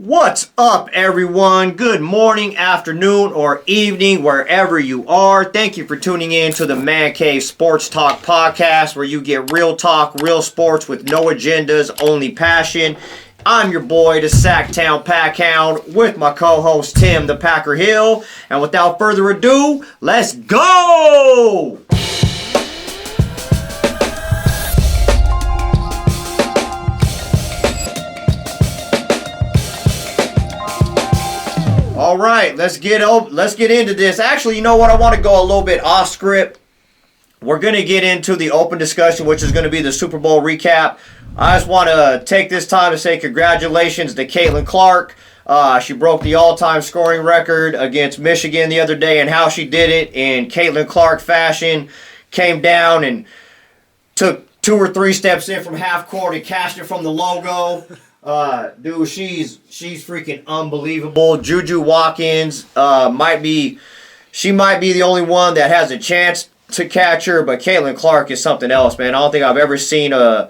What's up, everyone? Good morning, afternoon, or evening, wherever you are. Thank you for tuning in to the Man Cave Sports Talk podcast, where you get real talk, real sports with no agendas, only passion. I'm your boy, the Sacktown Packhound, with my co-host, Tim the Packer Hill. And without further ado, let's go! All right, let's get into this. Actually, you know what? I want to go a little bit off script. We're going to get into the open discussion, which is going to be the Super Bowl recap. I just want to take this time to say congratulations to Caitlin Clark. She broke the all-time scoring record against Michigan the other day, and how she did it in Caitlin Clark fashion. Came down and took 2 or 3 steps in from half court and cashed it from the logo. Dude, she's freaking unbelievable. Juju Watkins might be the only one that has a chance to catch her, but Caitlin Clark is something else, man. I don't think I've ever seen a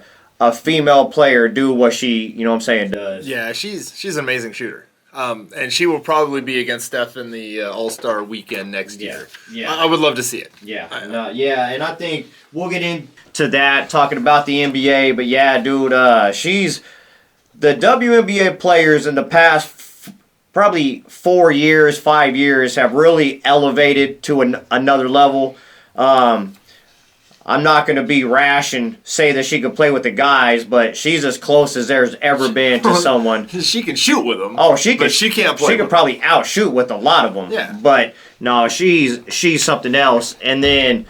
female player do what she, does. Yeah, she's an amazing shooter. And she will probably be against Steph in the All-Star weekend next year. Yeah. I would love to see it. Yeah. And I think we'll get into that, talking about the NBA, but yeah, dude, the WNBA players in the past probably 5 years have really elevated to another level. I'm not going to be rash and say that she could play with the guys, but she's as close as there's ever been to someone. She can shoot with them. Oh, she can't play. She could probably outshoot with a lot of them. Yeah. But no, she's something else. And then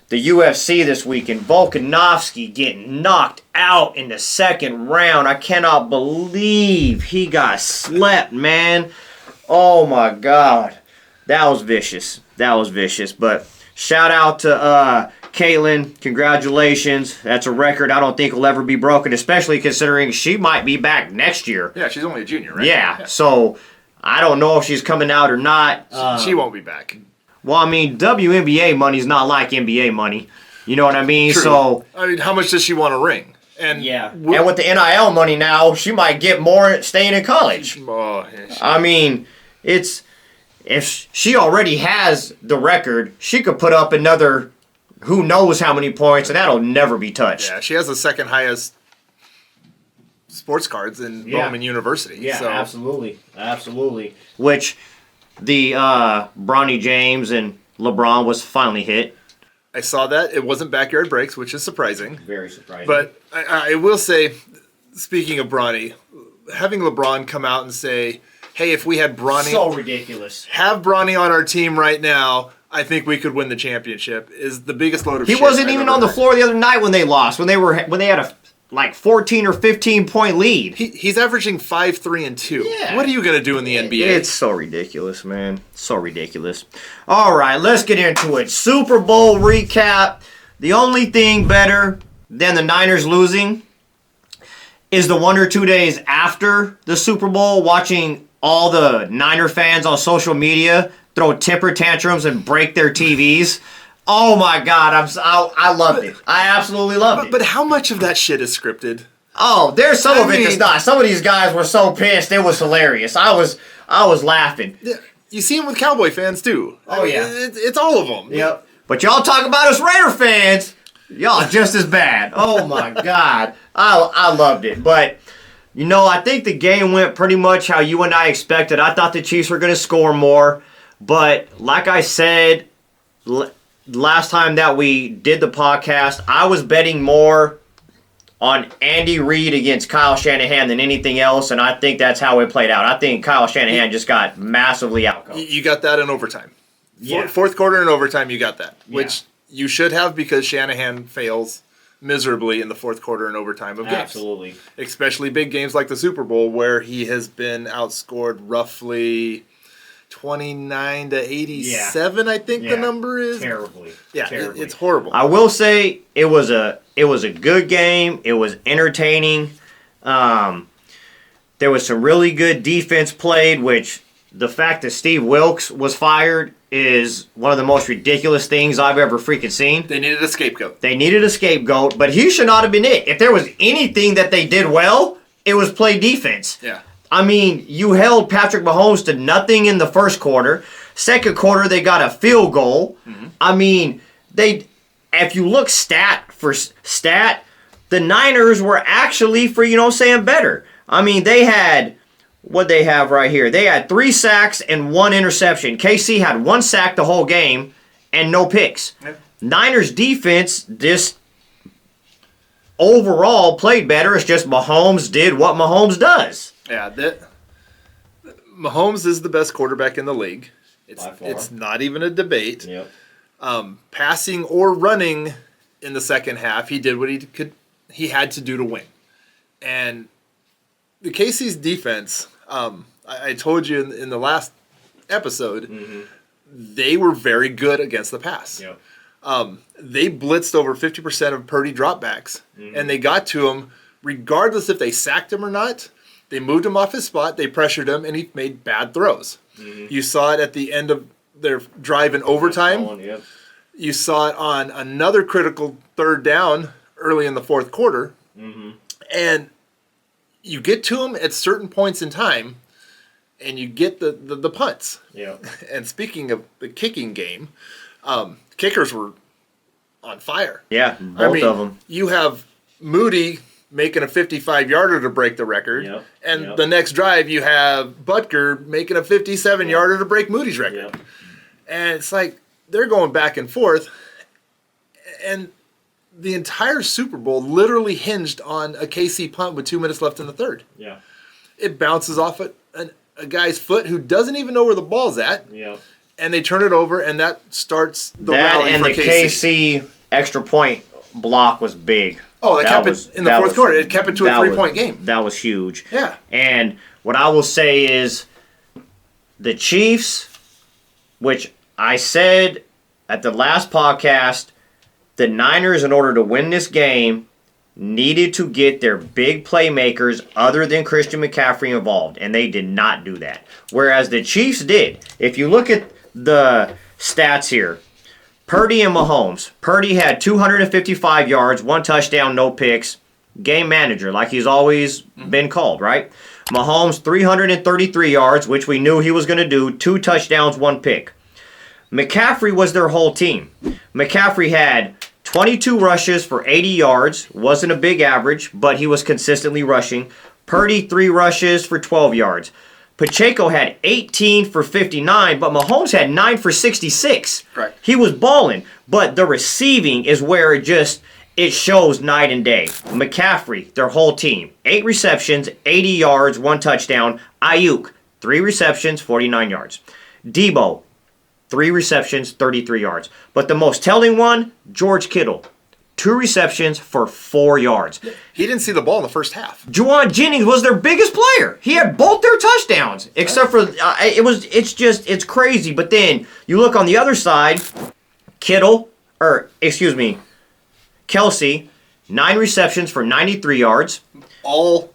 the UFC this weekend, Volkanovski getting knocked out in the second round. I cannot believe he got slept, man. Oh my God. That was vicious. But shout out to Caitlin. Congratulations. That's a record I don't think will ever be broken, especially considering she might be back next year. Yeah, she's only a junior, right? Yeah. So I don't know if she's coming out or not. She won't be back. Well, I mean, WNBA money's not like NBA money. You know what I mean? True. So, I mean, how much does she want to ring? And with the NIL money now, she might get more staying in college. Oh, yeah, I mean, if she already has the record, she could put up another who knows how many points, and that'll never be touched. Yeah, she has the second highest sports cards in Bowman University. Yeah, so. Absolutely. Which the Bronny James and LeBron was finally hit. I saw that. It wasn't backyard breaks, which is surprising. Very surprising. But I will say, speaking of Bronny, having LeBron come out and say, hey, if we had Bronny... So ridiculous. Have Bronny on our team right now, I think we could win the championship, is the biggest load of shit. He wasn't even on the floor the other night when they lost, when they had a 14 or 15 point lead. He's averaging 5, 3, and 2. Yeah. What are you going to do in the NBA? It's so ridiculous, man. So ridiculous. All right, let's get into it. Super Bowl recap. The only thing better than the Niners losing is the 1 or 2 days after the Super Bowl, watching all the Niner fans on social media throw temper tantrums and break their TVs. Oh my God, I loved it. I absolutely loved it. But how much of that shit is scripted? Oh, there's some of it that's not. Some of these guys were so pissed, it was hilarious. I was laughing. Yeah, you see them with Cowboy fans too. Oh yeah, it's all of them. Yep. But y'all talk about us Raider fans, y'all just as bad. Oh my God, I loved it. But I think the game went pretty much how you and I expected. I thought the Chiefs were going to score more, but like I said last time that we did the podcast, I was betting more on Andy Reid against Kyle Shanahan than anything else, and I think that's how it played out. I think Kyle Shanahan just got massively outcoached. You got that in overtime. Yeah. Fourth quarter and overtime, you got that, which you should have because Shanahan fails miserably in the fourth quarter and overtime of games. Absolutely. Especially big games like the Super Bowl, where he has been outscored roughly 29 to 87, I think the number is. Terribly. Yeah, it's horrible. I will say it was a good game. It was entertaining. There was some really good defense played, which the fact that Steve Wilkes was fired is one of the most ridiculous things I've ever freaking seen. They needed a scapegoat. But he should not have been it. If there was anything that they did well, it was play defense. Yeah. I mean, you held Patrick Mahomes to nothing in the first quarter. Second quarter, they got a field goal. Mm-hmm. I mean, if you look stat for stat, the Niners were actually, better. I mean, they had, what they have right here, they had 3 sacks and 1 interception. KC had 1 sack the whole game and no picks. Yep. Niners defense just overall played better. It's just Mahomes did what Mahomes does. Yeah, Mahomes is the best quarterback in the league. It's not even a debate. Yep. Passing or running in the second half, he did what he had to do to win. And the KC's defense, I told you in the last episode, mm-hmm. they were very good against the pass. Yep. They blitzed over 50% of Purdy dropbacks, mm-hmm. and they got to him regardless if they sacked him or not. They moved him off his spot, they pressured him, and he made bad throws. Mm-hmm. You saw it at the end of their drive in overtime. Yep. You saw it on another critical third down early in the fourth quarter. Mm-hmm. And you get to him at certain points in time, and you get the punts. Yeah. And speaking of the kicking game, kickers were on fire. Yeah, both of them. You have Moody making a 55-yarder to break the record. Yep. And the next drive, you have Butker making a 57-yarder to break Moody's record. Yep. And it's like they're going back and forth. And the entire Super Bowl literally hinged on a KC punt with 2 minutes left in the third. Yeah. It bounces off a guy's foot who doesn't even know where the ball's at. Yeah. And they turn it over, and that starts the rally and for the KC extra point block was big. Oh, they kept it in the fourth quarter. It kept it to a 3-point game. That was huge. Yeah. And what I will say is the Chiefs, which I said at the last podcast, the Niners, in order to win this game, needed to get their big playmakers other than Christian McCaffrey involved, and they did not do that. Whereas the Chiefs did. If you look at the stats here, Purdy and Mahomes. Purdy had 255 yards, 1 touchdown, no picks. Game manager, like he's always been called, right? Mahomes, 333 yards, which we knew he was going to do, 2 touchdowns, 1 pick. McCaffrey was their whole team. McCaffrey had 22 rushes for 80 yards, wasn't a big average, but he was consistently rushing. Purdy, 3 rushes for 12 yards. Pacheco had 18 for 59, but Mahomes had 9 for 66. Right. He was balling, but the receiving is where it shows night and day. McCaffrey, their whole team, 8 receptions, 80 yards, 1 touchdown. Ayuk, 3 receptions, 49 yards. Debo, 3 receptions, 33 yards. But the most telling one, George Kittle, 2 receptions for 4 yards. He didn't see the ball in the first half. Juwan Jennings was their biggest player. He had both their touchdowns, except for it's crazy. But then you look on the other side, Kelsey, 9 receptions for 93 yards. All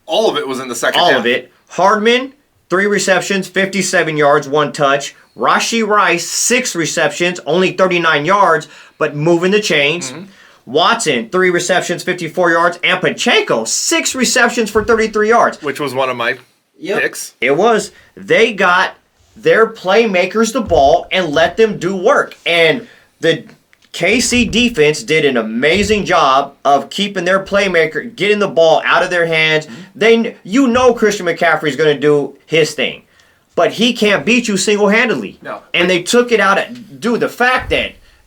of it was in the second half. All of it. Hardman, 3 receptions, 57 yards, 1 touch. Rashee Rice, 6 receptions, only 39 yards, but moving the chains. Mm-hmm. Watson, 3 receptions, 54 yards. And Pacheco, 6 receptions for 33 yards. Which was one of my picks. It was. They got their playmakers the ball and let them do work. And the KC defense did an amazing job of keeping their playmaker, getting the ball out of their hands. Mm-hmm. Christian McCaffrey is going to do his thing. But he can't beat you single-handedly. No. And they took it out. The fact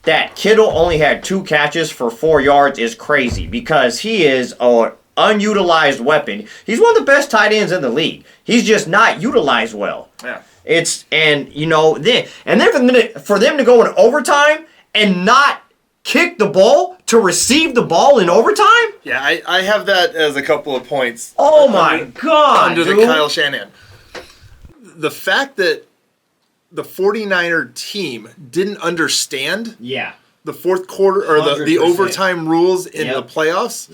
that Kittle only had 2 catches for 4 yards is crazy because he is an unutilized weapon. He's one of the best tight ends in the league. He's just not utilized well. Yeah. Then for them to go in overtime and not kick the ball to receive the ball in overtime? Yeah, I have that as a couple of points. Oh my God, under the Kyle Shanahan. The fact that the 49er team didn't understand the fourth quarter or the overtime rules in the playoffs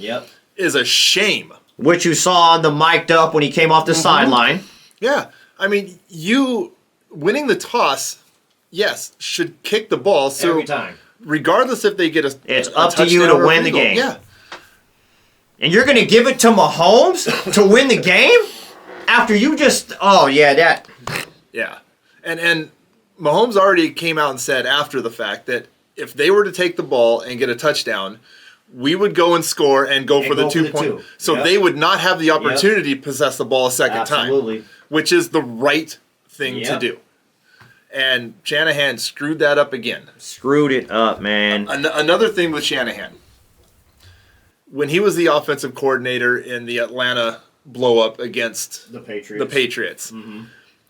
is a shame. Which you saw on the mic'd up when he came off the sideline. Yeah. I mean, you winning the toss, yes, should kick the ball. So every time. Regardless if they get it's up to you to win the game. Yeah. And you're going to give it to Mahomes to win the game? After you just... Oh, yeah, that... Yeah. And Mahomes already came out and said after the fact that if they were to take the ball and get a touchdown, we would go and score and go for the 2 point. So they would not have the opportunity to possess the ball a second time, which is the right thing to do. And Shanahan screwed that up again. Screwed it up, man. Another thing with Shanahan, when he was the offensive coordinator in the Atlanta blow-up against the Patriots,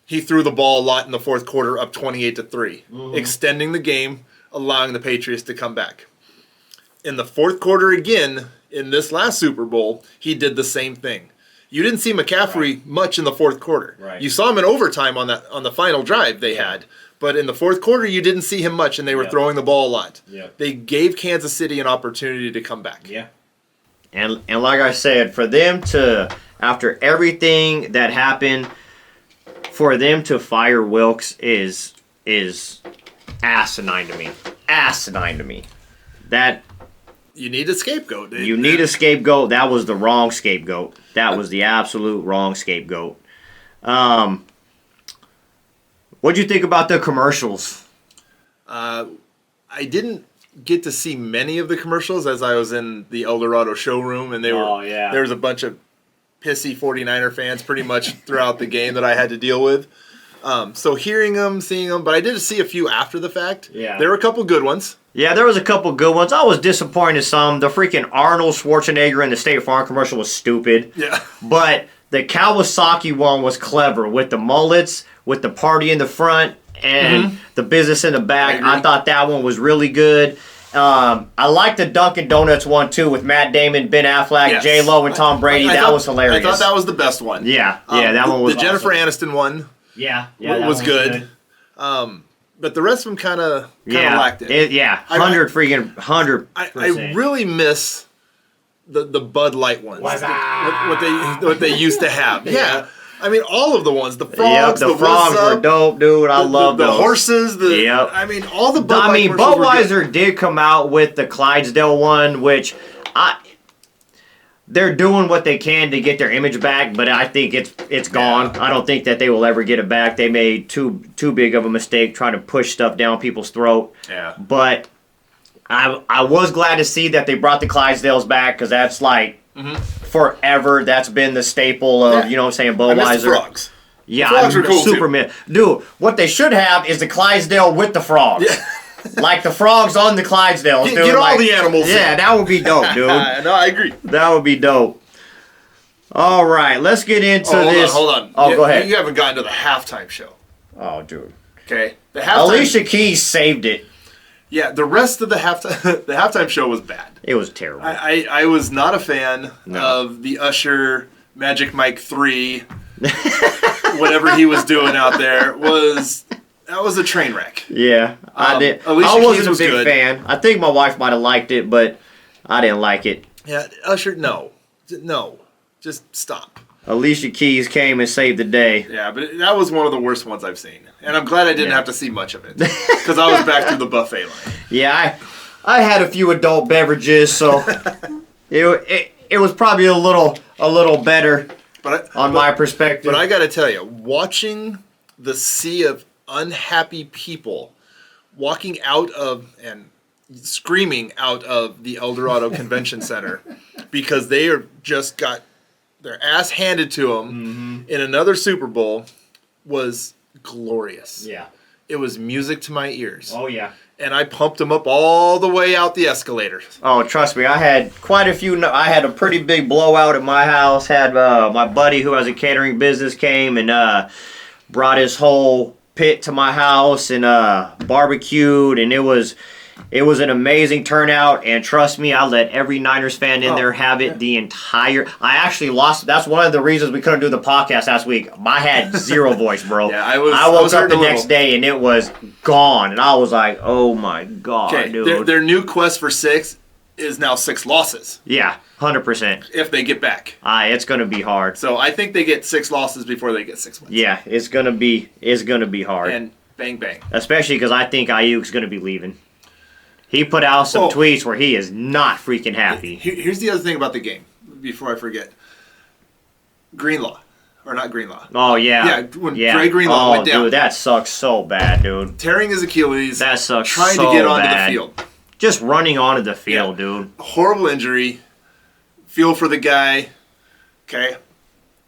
he threw the ball a lot in the fourth quarter, up 28-3, extending the game, allowing the Patriots to come back. In the fourth quarter again, in this last Super Bowl, he did the same thing. You didn't see McCaffrey much in the fourth quarter. Right. You saw him in overtime on the final drive they had. But in the fourth quarter, you didn't see him much, and they were throwing the ball a lot. They gave Kansas City an opportunity to come back. And like I said, for them to, after everything that happened, for them to fire Wilkes is asinine to me. Asinine to me. That... You need a scapegoat. You need a scapegoat. That was the wrong scapegoat. That was the absolute wrong scapegoat. What'd you think about the commercials? I didn't get to see many of the commercials as I was in the El Dorado showroom, and there was a bunch of pissy 49er fans pretty much throughout the game that I had to deal with. So hearing them, seeing them, but I did see a few after the fact. There were a couple good ones. Yeah, there was a couple good ones. I was disappointed in some. The freaking Arnold Schwarzenegger in the State Farm commercial was stupid. But the Kawasaki one was clever with the mullets, with the party in the front, and the business in the back. I thought that one was really good. I liked the Dunkin' Donuts one, too, with Matt Damon, Ben Affleck, J-Lo, and Tom Brady. That was hilarious. I thought that was the best one. Yeah, that one was the Jennifer awesome. Aniston one was good. But the rest of them kind of lacked it. 100%. I really miss the Bud Light ones. What they used to have. I mean, all of the ones. The frogs, the frogs were dope, dude. I love those. The horses. I mean, all the Bud Light Budweiser did come out with the Clydesdale one, which they're doing what they can to get their image back, but I think it's gone. I don't think that they will ever get it back. They made too big of a mistake trying to push stuff down people's throat. But I was glad to see that they brought the Clydesdales back, because that's like forever. That's been the staple of, you know what I'm saying, Budweiser. I miss the frogs. Yeah, the frogs are cool Superman. Dude, what they should have is the Clydesdale with the frogs. Like the frogs on the Clydesdales, dude. Get all the animals. Yeah, that would be dope, dude. No, I agree. That would be dope. All right, let's get into this. Hold on. Go ahead. You haven't gotten to the halftime show. Oh, dude. Okay. The halftime. Alicia Keys saved it. Yeah, the rest of the halftime show was bad. It was terrible. I was not a fan of the Usher Magic Mike 3, whatever he was doing out there. That was a train wreck. Yeah, I did. I wasn't a big fan. I think my wife might have liked it, but I didn't like it. Yeah, Usher, no, just stop. Alicia Keys came and saved the day. Yeah, but that was one of the worst ones I've seen, and I'm glad I didn't have to see much of it because I was back to the buffet line. Yeah, I had a few adult beverages, so it was probably a little better on my perspective. But I got to tell you, watching the sea of unhappy people walking out of and screaming out of the El Dorado Convention Center because they are just got their ass handed to them in another Super Bowl was glorious. Yeah. It was music to my ears. Oh, yeah. And I pumped them up all the way out the escalators. Oh, trust me, I had quite a few. I had a pretty big blowout at my house. Had my buddy who has a catering business came and brought his whole pit to my house and barbecued, and it was an amazing turnout. And trust me, I let every Niners fan in there have it the entire. I actually lost. That's one of the reasons we couldn't do the podcast last week. I had zero voice, bro. Yeah, I woke up the next day and it was gone, and I was like, oh my god, dude. Their new quest for 6 is now 6 losses. Yeah, 100%. If they get back. It's going to be hard. So I think they get 6 losses before they get 6 wins. Yeah, it's going to be hard. And bang bang. Especially because I think Ayuk's going to be leaving. He put out some tweets where he is not freaking happy. Here's the other thing about the game. before I forget. Greenlaw. Or not Greenlaw. Oh, yeah. Yeah, when Dre Greenlaw went down. Dude, that sucks so bad, dude. Tearing his Achilles. That sucks trying so to get onto bad. the field. Just running onto the field, dude. Horrible injury. Feel for the guy. Okay.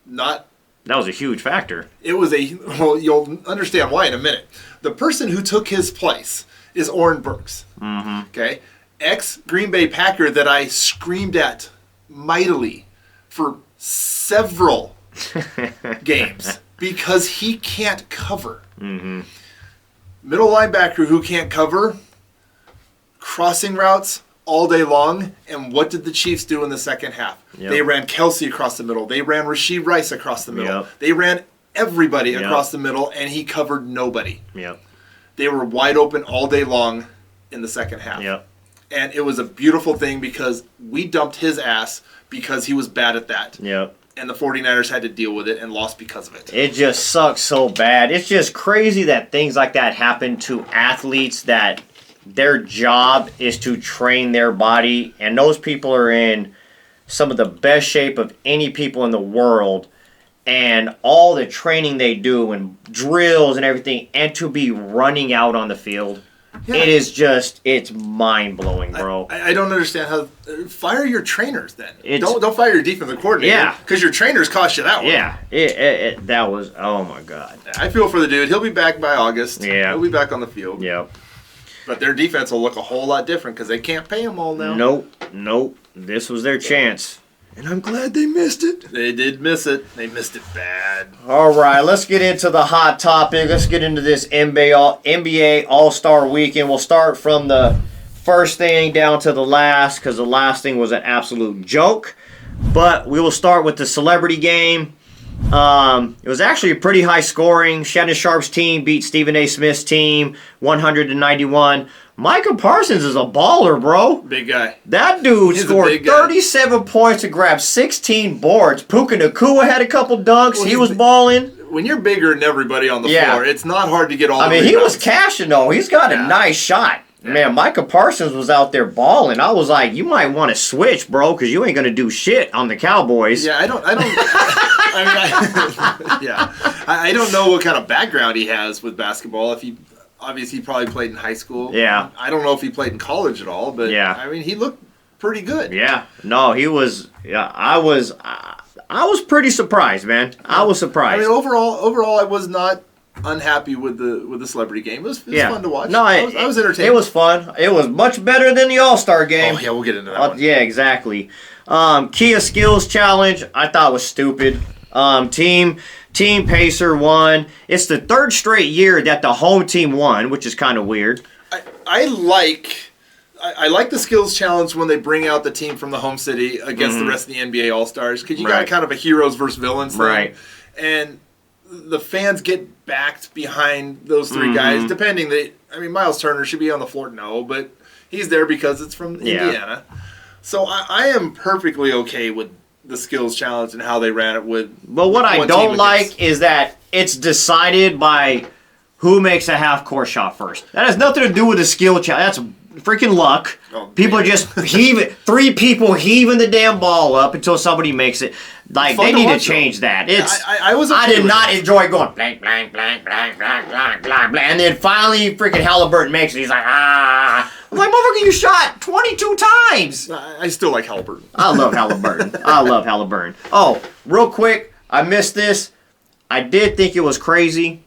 That was a huge factor. It was well, you'll understand why in a minute. The person who took his place is Oren Burks. Mm-hmm. Okay. Ex-Green Bay Packer that I screamed at mightily for several games because he can't cover. Mm-hmm. Middle linebacker who can't cover, crossing routes all day long. And what did the Chiefs do in the second half? Yep. They ran Kelsey across the middle. They ran Rashee Rice across the middle. Yep. They ran everybody across the middle, and he covered nobody. Yep. They were wide open all day long in the second half. Yep. And it was a beautiful thing because we dumped his ass because he was bad at that. Yep. And the 49ers had to deal with it and lost because of it. It just sucks so bad. It's just crazy that things like that happen to athletes that their job is to train their body. And those people are in some of the best shape of any people in the world. And all the training they do and drills and everything. And to be running out on the field. Yeah. It is just, it's mind-blowing, bro. I don't understand how... fire your trainers, then. Don't fire your defensive coordinator. Yeah. Because your trainers cost you that one. Yeah. That was... Oh, my God. I feel for the dude. He'll be back by August. Yeah. He'll be back on the field. Yep. But their defense will look a whole lot different because they can't pay them all now. Nope. This was their chance. And I'm glad they missed it. They did miss it. They missed it bad. All right, let's get into the hot topic. Let's get into this NBA All-Star Weekend. We'll start from the first thing down to the last because the last thing was an absolute joke. But we will start with the celebrity game. It was actually a pretty high scoring. Shannon Sharp's team beat Stephen A. Smith's team 100-91. Micah Parsons is a baller, bro. Big guy. That dude scored 37 points and grabbed 16 boards. Puka Nacua had a couple dunks. Well, he was balling. When you're bigger than everybody on the floor, it's not hard to get all the rebounds. He was cashing, though. He's got a nice shot. Yeah. Man, Micah Parsons was out there balling. I was like, you might want to switch, bro, because you ain't going to do shit on the Cowboys. Yeah, I don't I don't know what kind of background he has with basketball. Obviously, he probably played in high school. Yeah. I don't know if he played in college at all, but he looked pretty good. Yeah. No, he was. Yeah, I was pretty surprised, man. I was surprised. Overall, I was not unhappy with the celebrity game. It was fun to watch. No, I was entertained. It was fun. It was much better than the All-Star game. Oh yeah, we'll get into that one. Yeah, exactly. Kia Skills Challenge, I thought was stupid. Team Pacer won. It's the third straight year that the home team won, which is kind of weird. I like the skills challenge when they bring out the team from the home city against the rest of the NBA All-Stars because you got kind of a heroes versus villains thing. Right. And the fans get backed behind those three guys, depending. Miles Turner should be on the floor, but he's there because it's from Indiana. So I am perfectly okay with the skills challenge and how they ran it with. But what I don't like is that it's decided by who makes a half-court shot first. That has nothing to do with the skill challenge. That's freaking luck. People just heave it. 3 people heaving the damn ball up until somebody makes it. Like, they need to change that. I did not enjoy going blank, blank, blank, blank, blank, blank, blank, blank. And then finally freaking Halliburton makes it. He's like, ah. I'm like, motherfucker, you shot 22 times. I still like Halliburton. I love Halliburton. Oh, real quick, I missed this. I did think it was crazy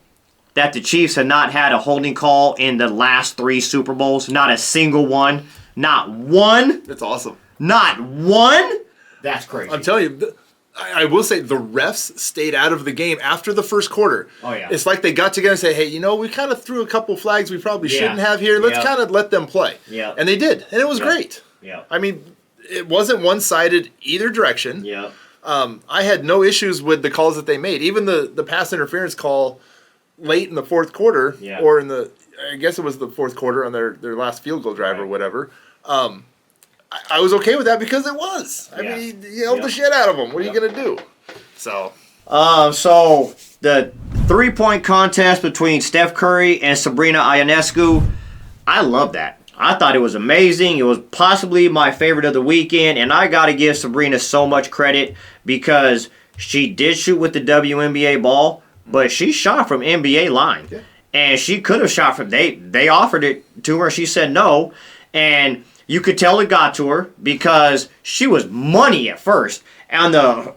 that the Chiefs had not had a holding call in the last 3 Super Bowls. Not a single one. Not one. That's awesome. Not one. That's crazy. I'm telling you, I will say the refs stayed out of the game after the first quarter. Oh, yeah. It's like they got together and say, hey, we kind of threw a couple flags we probably shouldn't have here. Let's kind of let them play. Yeah. And they did. And it was great. Yeah. It wasn't one-sided either direction. Yeah. I had no issues with the calls that they made. Even the pass interference call late in the fourth quarter, or I guess it was the fourth quarter on their last field goal drive or whatever. I was okay with that because it was. You held the shit out of them. What are you going to do? So the 3-point contest between Steph Curry and Sabrina Ionescu, I love that. I thought it was amazing. It was possibly my favorite of the weekend, and I got to give Sabrina so much credit because she did shoot with the WNBA ball, but she shot from NBA line. Yeah. And she could have shot from they offered it to her, she said no, and you could tell it got to her because she was money at first. And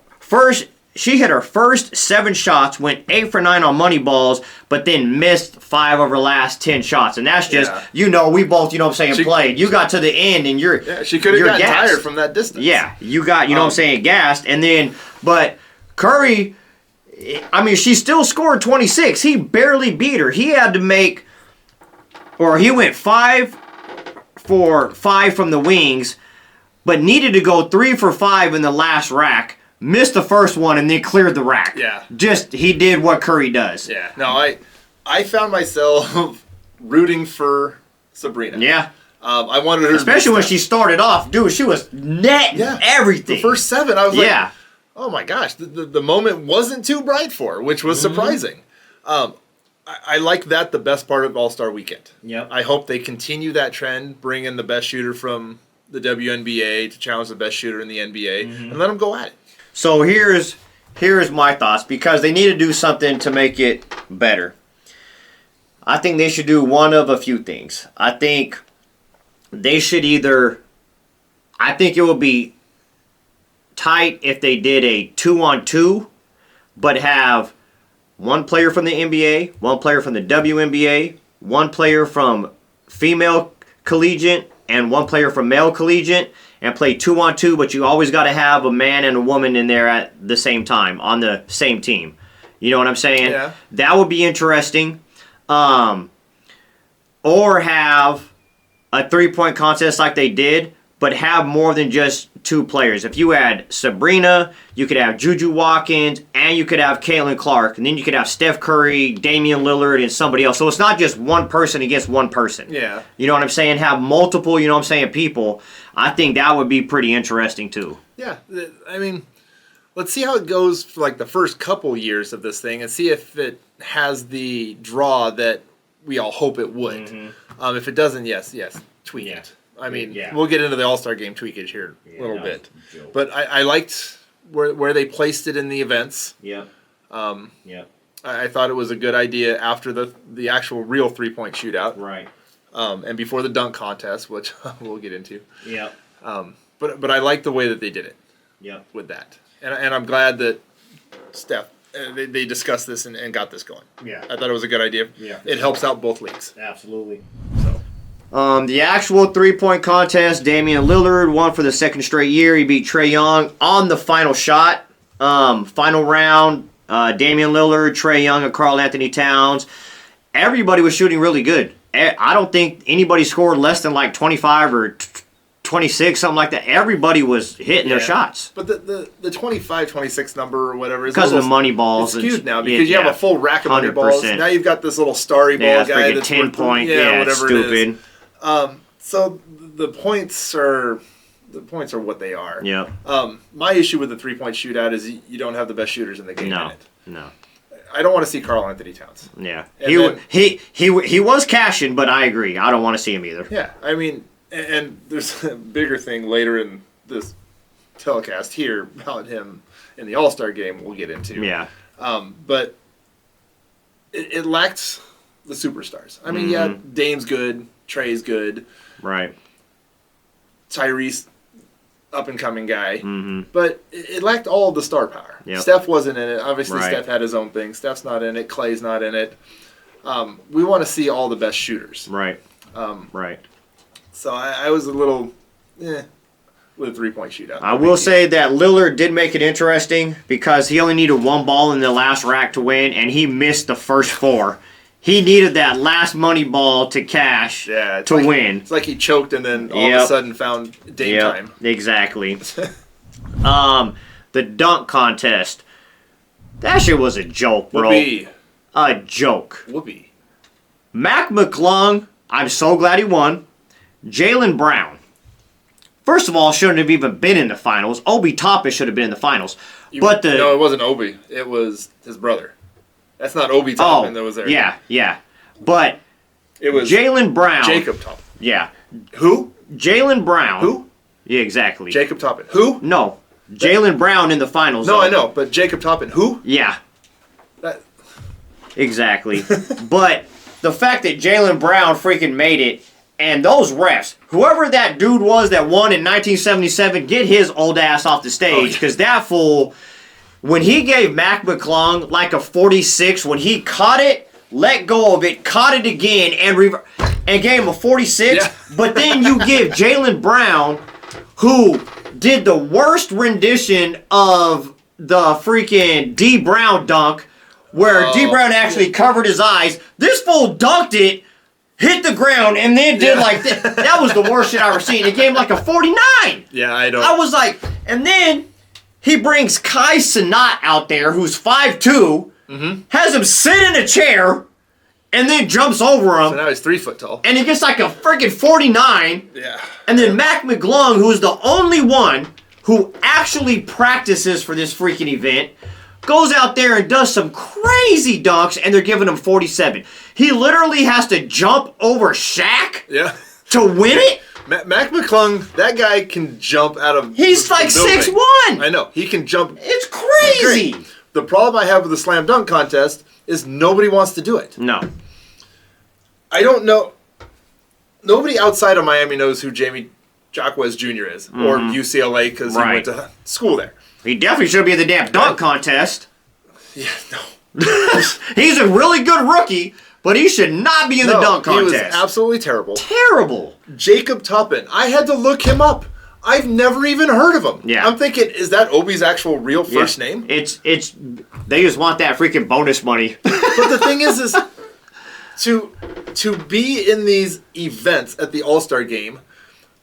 she hit her first 7 shots, went 8 for 9 on money balls, but then missed 5 of her last 10 shots. And that's just, we both, played. You got to the end and she could have gotten tired from that distance. Yeah, you got, gassed. And then, but Curry, I mean, she still scored 26. He barely beat her. He had to he went 5 for 5 from the wings, but needed to go 3 for 5 in the last rack. Missed the first one and then cleared the rack. Yeah. He did what Curry does. Yeah. No, I found myself rooting for Sabrina. Yeah. I wanted her especially when she started off, dude, she was netting everything. The first 7, I was like, oh my gosh, the moment wasn't too bright for her, which was surprising. I like that the best part of All-Star Weekend. Yep. I hope they continue that trend, bring in the best shooter from the WNBA to challenge the best shooter in the NBA, and let them go at it. So here's my thoughts, because they need to do something to make it better. I think they should do one of a few things. I think they should I think it would be tight if they did a 2-on-2, but have one player from the NBA, one player from the WNBA, one player from female collegiate, and one player from male collegiate, and play 2-on-2, but you always got to have a man and a woman in there at the same time on the same team. You know what I'm saying? Yeah. That would be interesting. Or have a 3-point contest like they did, but have more than just 2 players. If you had Sabrina, you could have Juju Watkins, and you could have Caitlin Clark, and then you could have Steph Curry, Damian Lillard, and somebody else. So it's not just one person against one person. Yeah. You know what I'm saying? Have multiple, people. I think that would be pretty interesting too. Yeah. I mean, let's see how it goes for like the first couple years of this thing and see if it has the draw that we all hope it would. If it doesn't, yes, tweak it. I mean, we'll get into the All-Star Game tweakage here a little bit. But I liked where they placed it in the events. Yeah. I thought it was a good idea after the actual real 3-point shootout. Right. And before the dunk contest, which we'll get into. Yeah. But I like the way that they did it. Yeah. With that. And I'm glad that Steph, they discussed this and got this going. Yeah. I thought it was a good idea. Yeah. It helps out both leagues. Absolutely. So. The actual 3-point contest, Damian Lillard won for the second straight year. He beat Trae Young on the final shot. Final round, Damian Lillard, Trae Young, and Karl Anthony Towns. Everybody was shooting really good. I don't think anybody scored less than like 25 or 26, something like that. Everybody was hitting their shots. But the 25-26 number or whatever is because of the money balls. It's skewed now because you have a full rack of money balls. Now you've got this little starry ball guy that's 10 point. whatever stupid. it is. So the points are what they are. Yeah. My issue with the 3-point shootout is you don't have the best shooters in the game. No. I don't want to see Karl Anthony Towns. Yeah. He was cashing, but I agree. I don't want to see him either. Yeah. I mean, and there's a bigger thing later in this telecast here about him in the All-Star game we'll get into. Yeah. But it lacked the superstars. I mean, Dame's good. Trey's good. Right. Tyrese, up-and-coming guy. Mm-hmm. But it lacked all of the star power. Yep. Steph wasn't in it. Obviously, Right. Steph had his own thing. Steph's not in it. Clay's not in it. We want to see all the best shooters. Right. Right. So I was a little with a 3-point shootout. I will say that Lillard did make it interesting because he only needed 1 ball in the last rack to win, and he missed the first 4. He needed that last money ball to cash to win. It's like he choked and then all of a sudden found Dame time. Exactly. The dunk contest. That shit was a joke, bro. Whoopee. A joke. Whoopee. Mac McClung, I'm so glad he won. Jaylen Brown. First of all, shouldn't have even been in the finals. Obi Toppin should have been in the finals. No, it wasn't Obi. It was his brother. That's not Obi Toppin that was there. Yeah. But it was Jaylen Brown. Jacob Toppin. Yeah. Who? Jaylen Brown. Who? Yeah, exactly. Jacob Toppin. Who? No. Jaylen Brown in the finals. No, I know, but Jacob Toppin. Who? Yeah. That... Exactly. But the fact that Jaylen Brown freaking made it, and those refs, whoever that dude was that won in 1977, get his old ass off the stage, because that fool, when he gave Mac McClung like a 46, when he caught it, let go of it, caught it again, and gave him a 46, but then you give Jaylen Brown, who did the worst rendition of the freaking D. Brown dunk, where D. Brown actually covered his eyes. This fool dunked it, hit the ground, and then did like this. That was the worst shit I ever seen. It gave him like a 49. Yeah, I don't. I was like, and then he brings Kai Cenat out there, who's 5'2", has him sit in a chair, and then jumps over him. So now he's 3 foot tall. And he gets like a freaking 49. Yeah. And then Mac McClung, who's the only one who actually practices for this freaking event, goes out there and does some crazy dunks, and they're giving him 47. He literally has to jump over Shaq to win it? Mac McClung, that guy can jump out of He's like 6'1". I know. He can jump. It's crazy. Great. The problem I have with the slam dunk contest is nobody wants to do it. No. I don't know. Nobody outside of Miami knows who Jamie Jacquez Jr. is, or UCLA, because he went to school there. He definitely should be in the damn dunk contest. Yeah, no. He's a really good rookie, but he should not be in the dunk contest. He was absolutely terrible. Terrible. Jacob Toppin. I had to look him up. I've never even heard of him. Yeah. I'm thinking, is that Obi's actual real first name? It's they just want that freaking bonus money. But the thing is to be in these events at the All-Star game,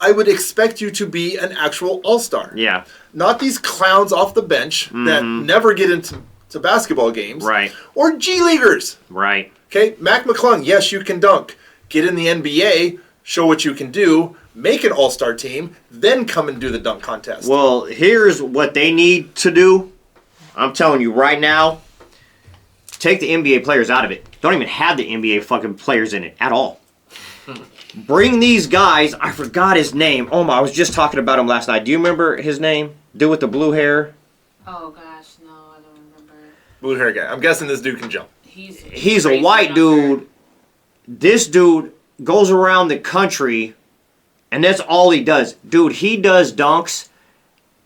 I would expect you to be an actual All-Star. Yeah. Not these clowns off the bench that never get into basketball games. Right. Or G-Leaguers. Right. Okay, Mac McClung, yes, you can dunk. Get in the NBA, show what you can do, make an all-star team, then come and do the dunk contest. Well, here's what they need to do. I'm telling you right now, take the NBA players out of it. Don't even have the NBA fucking players in it at all. Bring these guys. I forgot his name. Oh my, I was just talking about him last night. Do you remember his name? Dude with the blue hair? Oh gosh, no, I don't remember. Blue hair guy. I'm guessing this dude can jump. He's a white dude. This dude goes around the country, and that's all he does. Dude, he does dunks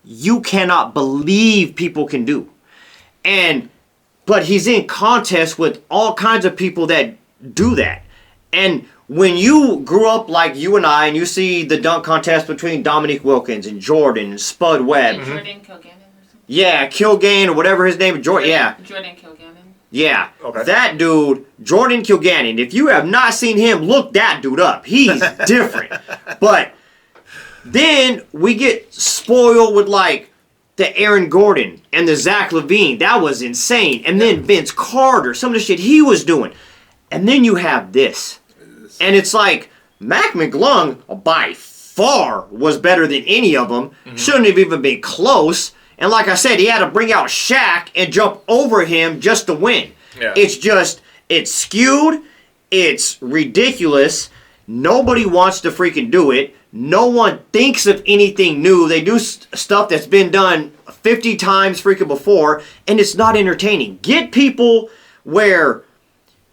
you cannot believe people can do. But he's in contests with all kinds of people that do that. And when you grew up like you and I, and you see the dunk contest between Dominique Wilkins and Jordan and Spud Webb. Jordan Kilgannon or something? Yeah, Kilgannon or whatever his name is. Jordan, Jordan Kilgannon. Yeah. Okay. That dude, Jordan Kilgannon, if you have not seen him, look that dude up. He's different. But then we get spoiled with like the Aaron Gordon and the Zach LaVine. That was insane. And then Vince Carter, some of the shit he was doing. And then you have this. And it's like, Mac McClung, by far, was better than any of them. Mm-hmm. Shouldn't have even been close. And like I said, he had to bring out Shaq and jump over him just to win. Yeah. It's skewed. It's ridiculous. Nobody wants to freaking do it. No one thinks of anything new. They do stuff that's been done 50 times freaking before, and it's not entertaining. Get people where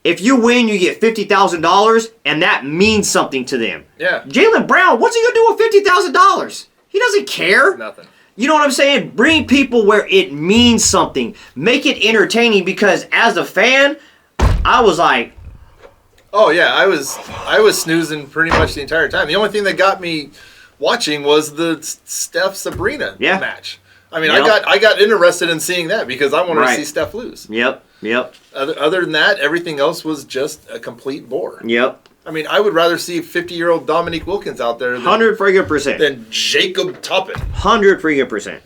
if you win, you get $50,000, and that means something to them. Yeah. Jaylen Brown, what's he going to do with $50,000? He doesn't care. Nothing. You know what I'm saying? Bring people where it means something. Make it entertaining, because as a fan, I was like... Oh, yeah. I was snoozing pretty much the entire time. The only thing that got me watching was the Steph-Sabrina match. I mean, I got interested in seeing that because I wanted to see Steph lose. Yep. Other than that, everything else was just a complete bore. Yep. I mean, I would rather see 50-year-old Dominique Wilkins out there than 100% than Jacob Toppin. 100%.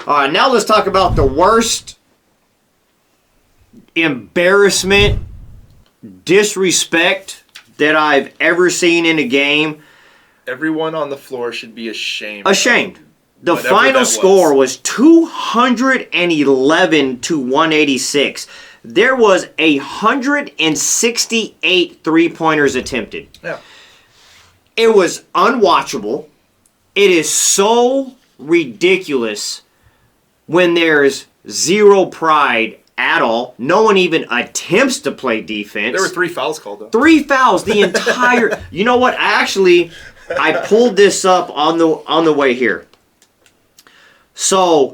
All right, now let's talk about the worst embarrassment, disrespect that I've ever seen in a game. Everyone on the floor should be ashamed. The final score was 211 to 186. There was 168 three-pointers attempted. Yeah. It was unwatchable. It is so ridiculous when there's zero pride at all. No one even attempts to play defense. There were 3 fouls called, though. 3 fouls the entire... You know what? I pulled this up on the way here. So,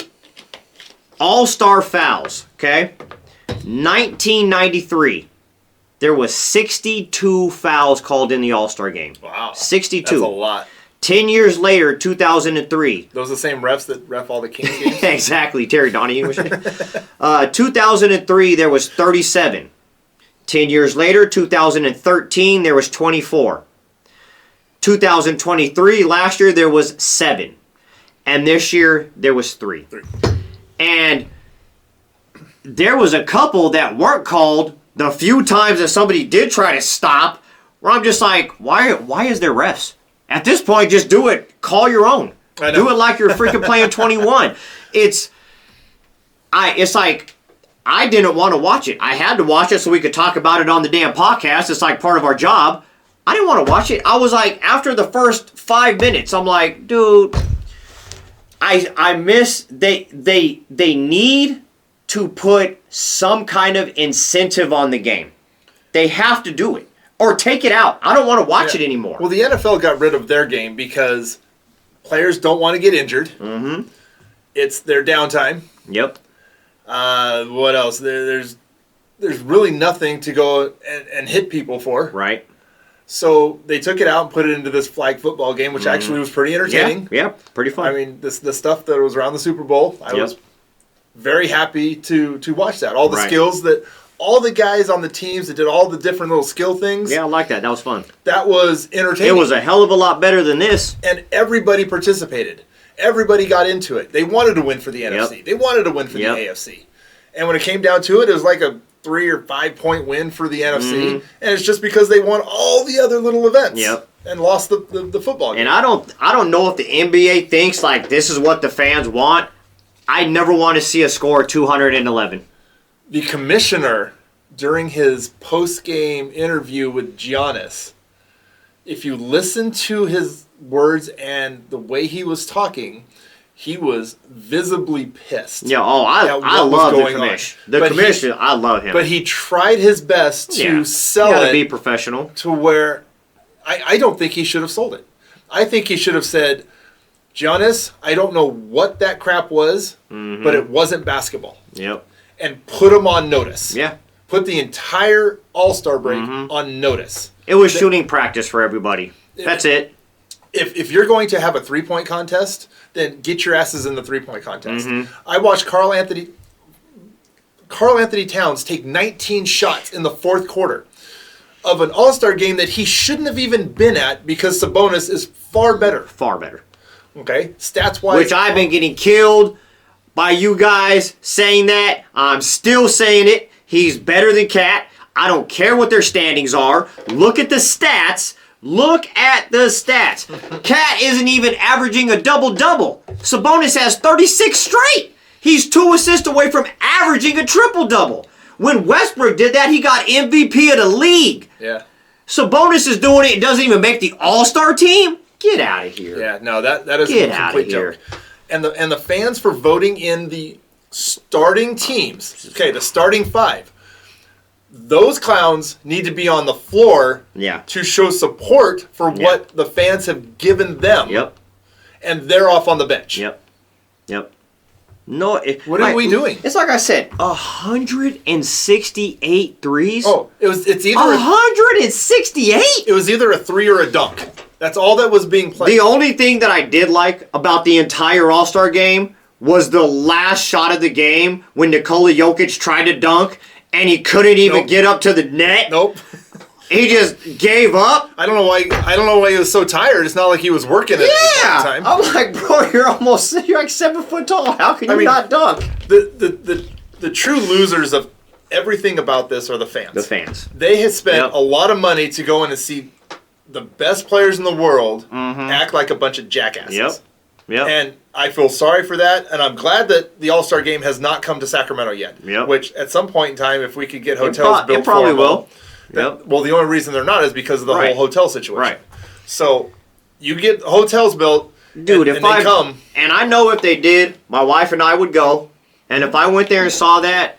all-star fouls, okay? 1993. There was 62 fouls called in the All-Star game. Wow. 62. That's a lot. 10 years later, 2003. Those are the same refs that ref all the Kings games? Exactly. Terry Donahue. 2003, there was 37. 10 years later, 2013, there was 24. 2023, last year, there was 7. And this year, there was 3. And there was a couple that weren't called the few times that somebody did try to stop, where I'm just like, why is there refs? At this point, just do it. Call your own. Do it like you're freaking playing 21. It's like, I didn't want to watch it. I had to watch it so we could talk about it on the damn podcast. It's like part of our job. I didn't want to watch it. I was like, after the first 5 minutes, I'm like, dude, I miss, they need to put some kind of incentive on the game. They have to do it. Or take it out. I don't want to watch it anymore. Well, the NFL got rid of their game because players don't want to get injured. Mm-hmm. It's their downtime. Yep. What else? There's really nothing to go and hit people for. Right. So they took it out and put it into this flag football game, which actually was pretty entertaining. Yeah, pretty fun. I mean, the stuff that was around the Super Bowl, I was very happy to watch that. All the skills that... All the guys on the teams that did all the different little skill things. Yeah, I like that. That was fun. That was entertaining. It was a hell of a lot better than this. And everybody participated. Everybody got into it. They wanted to win for the NFC. They wanted to win for the AFC. And when it came down to it, it was like a 3 or 5 point win for the NFC. And it's just because they won all the other little events. And lost the football game. And I don't know if the NBA thinks like this is what the fans want. I never want to see a score 211. The commissioner, during his post-game interview with Giannis, if you listen to his words and the way he was talking, he was visibly pissed. Yeah, I love the commissioner. The commissioner, I love him. But he tried his best to sell it. Be professional. To where I don't think he should have sold it. I think he should have said, Giannis, I don't know what that crap was, but it wasn't basketball. Yep. And put him on notice. Yeah. Put the entire All-Star break on notice. It was shooting practice for everybody. That's it. If you're going to have a three-point contest, then get your asses in the three-point contest. I watched Karl Anthony Towns take 19 shots in the fourth quarter of an All-Star game that he shouldn't have even been at because Sabonis is far better. Far better. Okay? Stats-wise. Which I've been getting killed by you guys saying that. I'm still saying it. He's better than Cat. I don't care what their standings are. Look at the stats. Look at the stats. Cat isn't even averaging a double-double. Sabonis has 36 straight. He's 2 assists away from averaging a triple-double. When Westbrook did that, he got MVP of the league. Yeah. Sabonis is doing it. It doesn't even make the All-Star team. Get out of here. Yeah, no, that is Get a out complete of here. joke. And the fans for voting in the starting teams, okay, the starting 5, those clowns need to be on the floor to show support for what the fans have given them. Yep. And they're off on the bench. Yep. No, what are we doing? It's like I said, 168 threes. Oh, it's either 168. It was either a 3 or a dunk. That's all that was being played. The only thing that I did like about the entire All-Star game was the last shot of the game when Nikola Jokic tried to dunk and he couldn't even get up to the net. Nope. He just gave up. I don't know why he was so tired. It's not like he was working at the time. I'm like, bro, you're like 7 foot tall. How can you not dunk? The true losers of everything about this are the fans. The fans. They had spent a lot of money to go in and see the best players in the world act like a bunch of jackasses. Yep. And I feel sorry for that, and I'm glad that the All-Star game has not come to Sacramento yet. Yep. Which, at some point in time, if we could get hotels built it probably for them, will. well, the only reason they're not is because of the whole hotel situation. Right. So You get hotels built, dude. and they come. And I know if they did, my wife and I would go. And if I went there and saw that,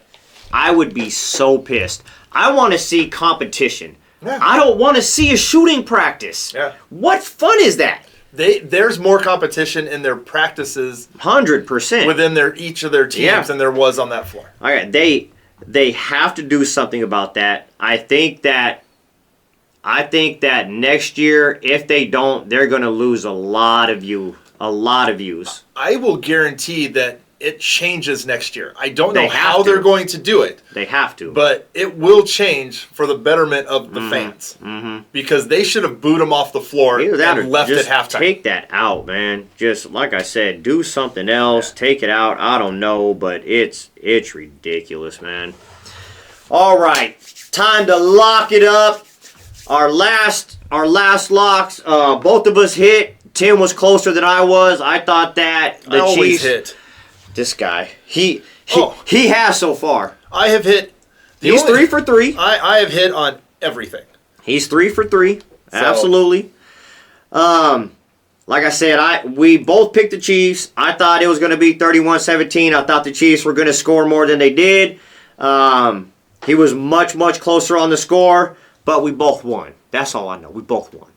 I would be so pissed. I want to see competition. Yeah. I don't want to see a shooting practice. Yeah. What fun is that? There's more competition in their practices 100% within each of their teams than there was on that floor. All right, they have to do something about that. I think that next year, if they don't, they're going to lose a lot of views. I will guarantee that it changes next year. I don't know They have how to. they're going to do it. They have to. But it will change for the betterment of the fans. Mm-hmm. Because they should have booed them off the floor Either that and or left just at halftime. Take that out, man. Just like I said, do something else. Yeah. Take it out. I don't know, but it's ridiculous, man. All right, time to lock it up. Our last locks. Both of us hit. Tim was closer than I was. I thought that the I always Chiefs. hit. This guy, he has so far. I have hit. He's 3 for 3. I have hit on everything. He's 3 for 3. Absolutely. Like I said, we both picked the Chiefs. I thought it was going to be 31-17. I thought the Chiefs were going to score more than they did. He was much, much closer on the score, but we both won. That's all I know. We both won.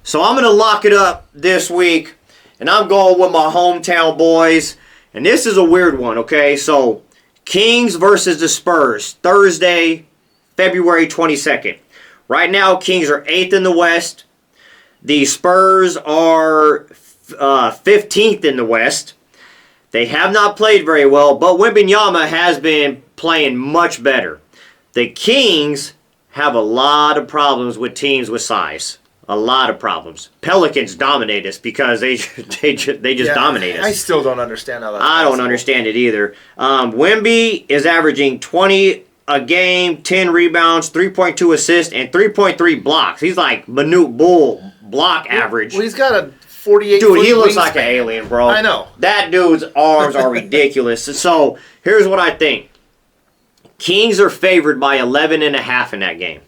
So I'm going to lock it up this week, and I'm going with my hometown boys. And this is a weird one, okay? So, Kings versus the Spurs, Thursday, February 22nd. Right now, Kings are 8th in the West. The Spurs are 15th in the West. They have not played very well, but Wembanyama has been playing much better. The Kings have a lot of problems with teams with size. A lot of problems. Pelicans dominate us because they just dominate us. I still don't understand how that's I possible. don't understand it either. Wemby is averaging 20 a game, 10 rebounds, 3.2 assists, and 3.3 blocks. He's like Manute Bull block average. Well, he's got a 48 Dude, he looks wingspan. like an alien, bro. I know. That dude's arms are ridiculous. So, here's what I think. Kings are favored by 11.5 in that game.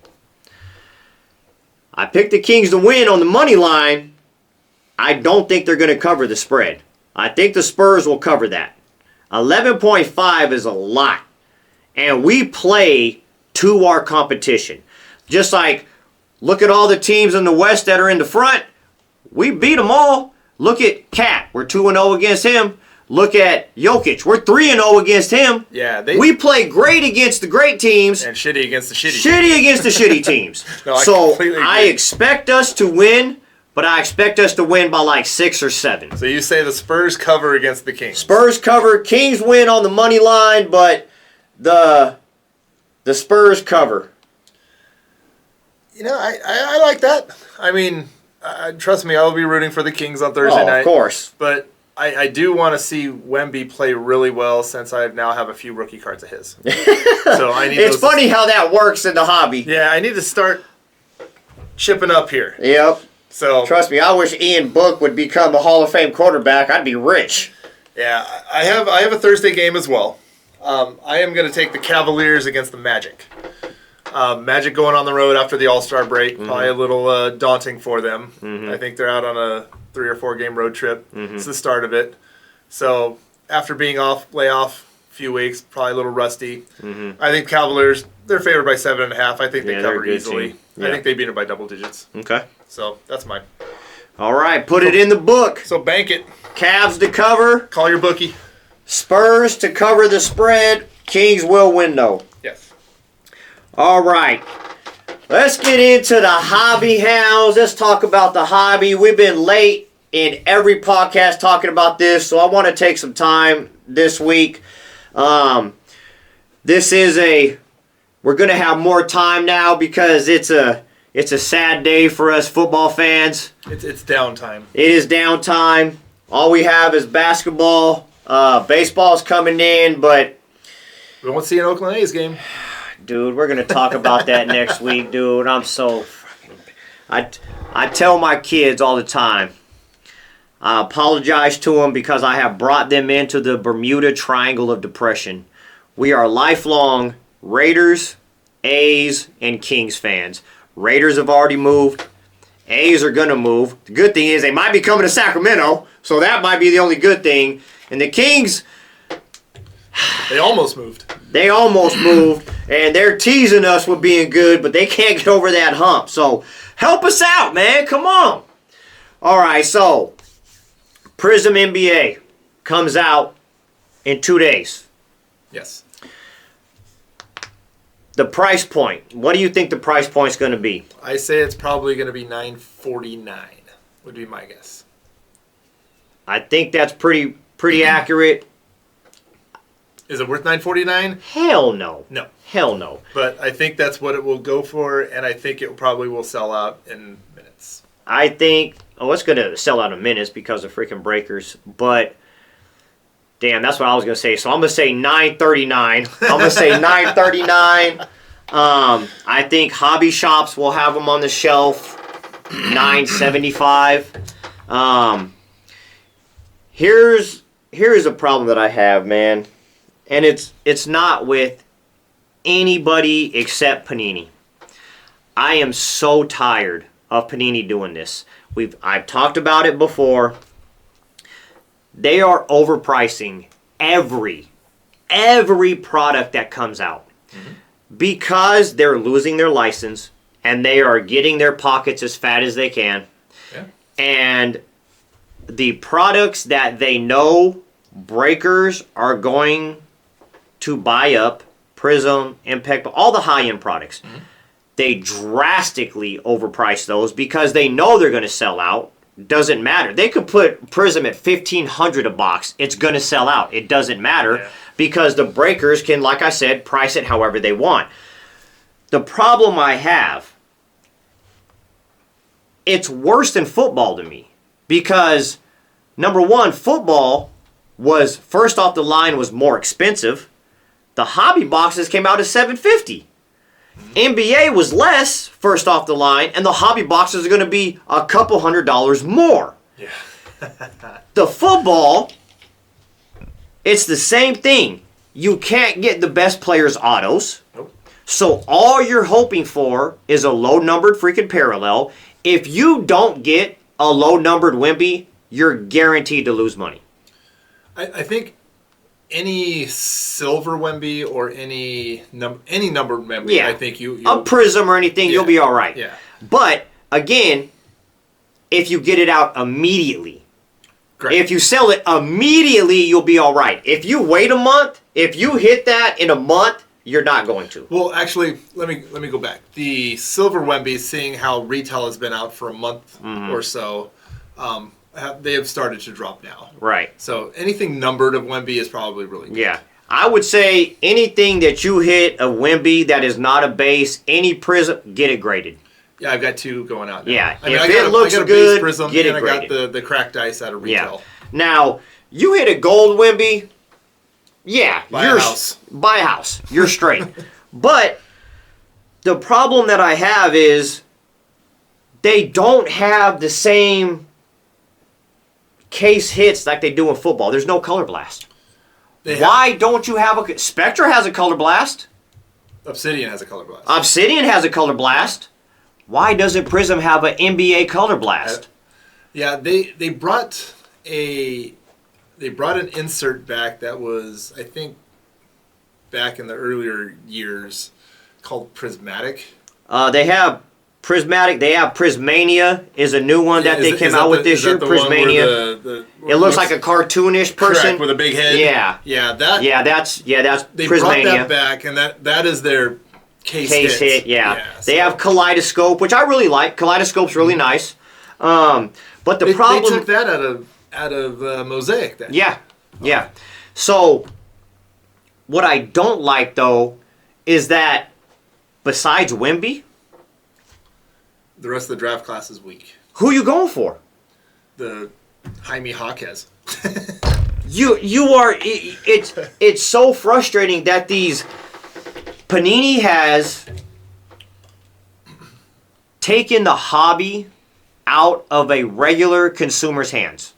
I picked the Kings to win on the money line. I don't think they're going to cover the spread. I think the Spurs will cover that. 11.5 is a lot. And we play to our competition. Just like, look at all the teams in the West that are in the front. We beat them all. Look at Cat. We're 2-0 against him. Look at Jokic. We're 3-0 against him. Yeah, we play great against the great teams. And shitty against the shitty Shitty against the shitty teams. No, So completely I agree. expect us to win, but I expect us to win by like 6 or 7. So you say the Spurs cover against the Kings. Spurs cover. Kings win on the money line, but the Spurs cover. You know, I like that. I mean, trust me, I'll be rooting for the Kings on Thursday night. Of course. But I do want to see Wemby play really well since I now have a few rookie cards of his. So I need. It's funny how that works in the hobby. Yeah, I need to start chipping up here. Yep. So Trust me, I wish Ian Book would become a Hall of Fame quarterback. I'd be rich. yeah, I have a Thursday game as well. I am going to take the Cavaliers against the Magic. Magic going on the road after the All-Star break, probably a little daunting for them. I think they're out on a 3 or 4 game road trip. It's the start of it. So after being layoff a few weeks, probably a little rusty. I think Cavaliers, they're favored by 7.5. I think they Yeah, they're a cover good easily. team. Yeah. I think they beat it by double digits. Okay. So that's mine. All right, put it in the book. So bank it. Cavs to cover. Call your bookie. Spurs to cover the spread. Kings will win, though. Yes. All right. Let's get into the hobby hounds. Let's talk about the hobby. We've been late in every podcast talking about this, so I want to take some time this week. We're going to have more time now because it's a sad day for us football fans. It's downtime. It is downtime. All we have is basketball. Baseball's coming in, but We won't see an Oakland A's game. dude, we're going to talk about that next week, dude. I'm so fucking... I tell my kids all the time, I apologize to them because I have brought them into the Bermuda Triangle of Depression. We are lifelong Raiders, A's, and Kings fans. Raiders have already moved. A's are going to move. The good thing is they might be coming to Sacramento, so that might be the only good thing. And the Kings, they almost moved. They almost moved, and they're teasing us with being good, but they can't get over that hump. So help us out, man. Come on. All right, so Prizm NBA comes out in 2 days. Yes. The price point. What do you think the price point's going to be? I say it's probably going to be $9.49. Would be my guess. I think that's pretty accurate. Is it worth $9.49? Hell no. No. Hell no. But I think that's what it will go for, and I think it probably will sell out in minutes. I think, it's going to sell out in minutes because of freaking breakers, but damn, that's what I was going to say. So I'm going to say $9.39. I'm going to say $9.39. I think hobby shops will have them on the shelf, $9.75. Here's a problem that I have, man. And it's not with anybody except Panini. I am so tired of Panini doing this. I've talked about it before. They are overpricing every product that comes out because they're losing their license and they are getting their pockets as fat as they can. Yeah. And the products that they know breakers are going to buy up, Prizm, Impact, all the high-end products, they drastically overprice those because they know they're going to sell out. Doesn't matter. They could put Prizm at $1,500 a box. It's going to sell out. It doesn't matter because the breakers can, like I said, price it however they want. The problem I have, it's worse than football to me because, number one, football was, first off the line, was more expensive. The hobby boxes came out at $750. NBA was less, first off the line, and the hobby boxes are going to be a couple $100 more. Yeah. The football, it's the same thing. You can't get the best players' autos. Nope. So all you're hoping for is a low-numbered freaking parallel. If you don't get a low-numbered Wimpy, you're guaranteed to lose money. I think any silver Wemby or any numbered Wemby, I think you'll a Prizm or anything, you'll be all right. Yeah. But again, if you get it out immediately, Correct. If you sell it immediately, you'll be all right. If you wait a month, if you hit that in a month, you're not going to. Well, actually, let me go back. The silver Wemby, seeing how retail has been out for a month or so, they have started to drop now. Right. So anything numbered of Wemby is probably really good. Yeah. I would say anything that you hit a Wemby that is not a base, any Prizm, get it graded. Yeah, I've got two going out now. Yeah. I mean, If I got it looks I got a good, base Prizm, get it and I got graded. the cracked ice out of retail. Yeah. Now, you hit a gold Wemby, Buy a house. Buy a house. You're straight. But the problem that I have is they don't have the same case hits like they do in football. There's no color blast. Why don't you have a... Spectre has a color blast. Obsidian has a color blast. Obsidian has a color blast. Why doesn't Prizm have an NBA color blast? Yeah, they brought an insert back that was, I think, back in the earlier years, called Prismatic. They have Prismatic. They have Prismania is a new one that they came out with this year. Prismania. It looks like a cartoonish person. Correct, with a big head. Yeah. That's Prismania. they brought that back, and that is their case hit. Yeah. They so. have Kaleidoscope, which I really like. Kaleidoscope's really nice. But the problem they took that out of Mosaic then. Yeah. So what I don't like though is that besides Wemby, the rest of the draft class is weak. who you going for? The Jaime Jaquez. You are it's so frustrating that these Panini has taken the hobby out of a regular consumer's hands.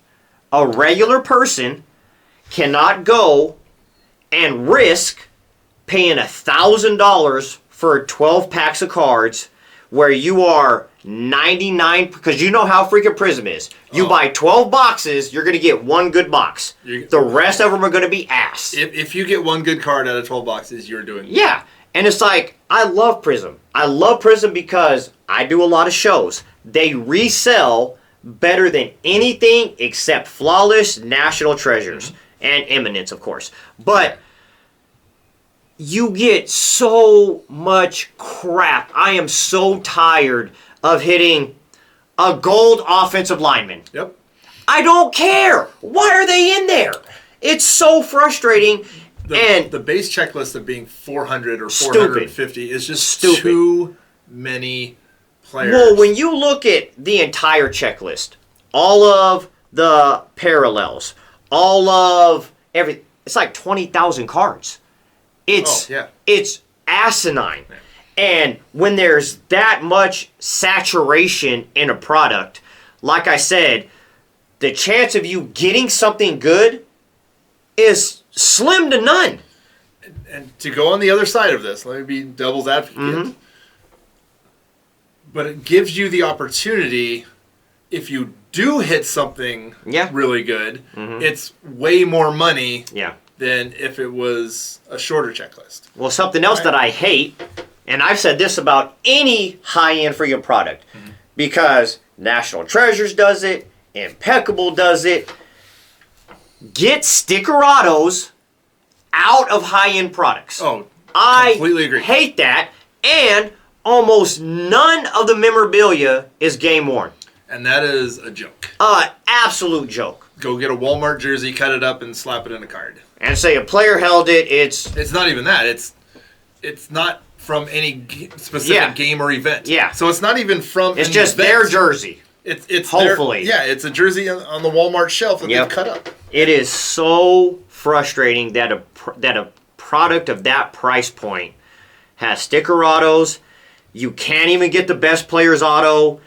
A regular person cannot go and risk paying $1,000 for 12 packs of cards where you are 99, because you know how freaking Prizm is. You buy 12 boxes, you're going to get one good box. The rest of them are going to be ass. If you get one good card out of 12 boxes, you're doing good. Yeah. And it's like, I love Prizm. I love Prizm because I do a lot of shows. They resell better than anything except Flawless, National Treasures, and Eminence, of course. But you get so much crap. I am so tired of hitting a gold offensive lineman. Yep. I don't care. Why are they in there? It's so frustrating. The base checklist of being 400 or 450 is just stupid. Too many players. Well, when you look at the entire checklist, all of the parallels, all of everything, it's like 20,000 cards. It's asinine. Yeah. And when there's that much saturation in a product, like I said, the chance of you getting something good is slim to none. And to go on the other side of this, let me be devil's advocate. But it gives you the opportunity, if you do hit something really good, it's way more money than if it was a shorter checklist. Well, something else that I hate, and I've said this about any high-end freaking product, because National Treasures does it, Impeccable does it, get sticker autos out of high-end products. Oh, completely agree. I hate that, and almost none of the memorabilia is game worn. And that is a joke. Absolute joke. Go get a Walmart jersey, cut it up, and slap it in a card. And say a player held it, it's not even that. It's not from any specific game or event. Yeah. So it's not even from It's just event. their jersey. It's hopefully. It's a jersey on the Walmart shelf that they've cut up. It is so frustrating that a product of that price point has sticker autos. You can't even get the best player's auto.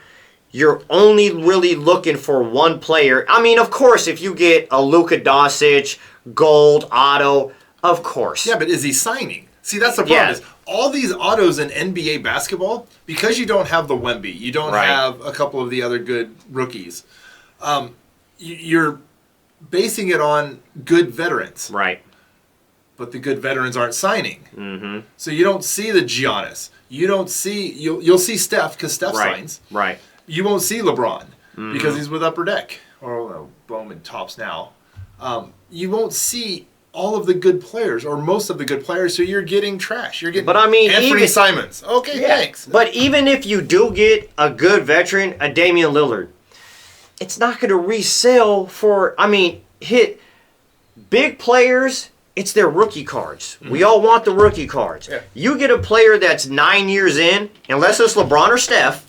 You're only really looking for one player. I mean, of course, if you get a Luka Doncic gold auto, of course. Yeah, but is he signing? See, that's the problem. Is all these autos in NBA basketball, because you don't have the Wemby, you don't have a couple of the other good rookies, you're basing it on good veterans. Right. But the good veterans aren't signing. So you don't see the Giannis. You don't see... You'll see Steph, because Steph signs. Right. You won't see LeBron, because he's with Upper Deck. Or Bowman tops now. You won't see all of the good players, or most of the good players, so you're getting trash. You're getting Anthony Simons. Okay, thanks. But even if you do get a good veteran, a Damian Lillard, it's not going to resell for, hit big players, it's their rookie cards. We all want the rookie cards. Yeah. You get a player that's 9 years in, unless it's LeBron or Steph,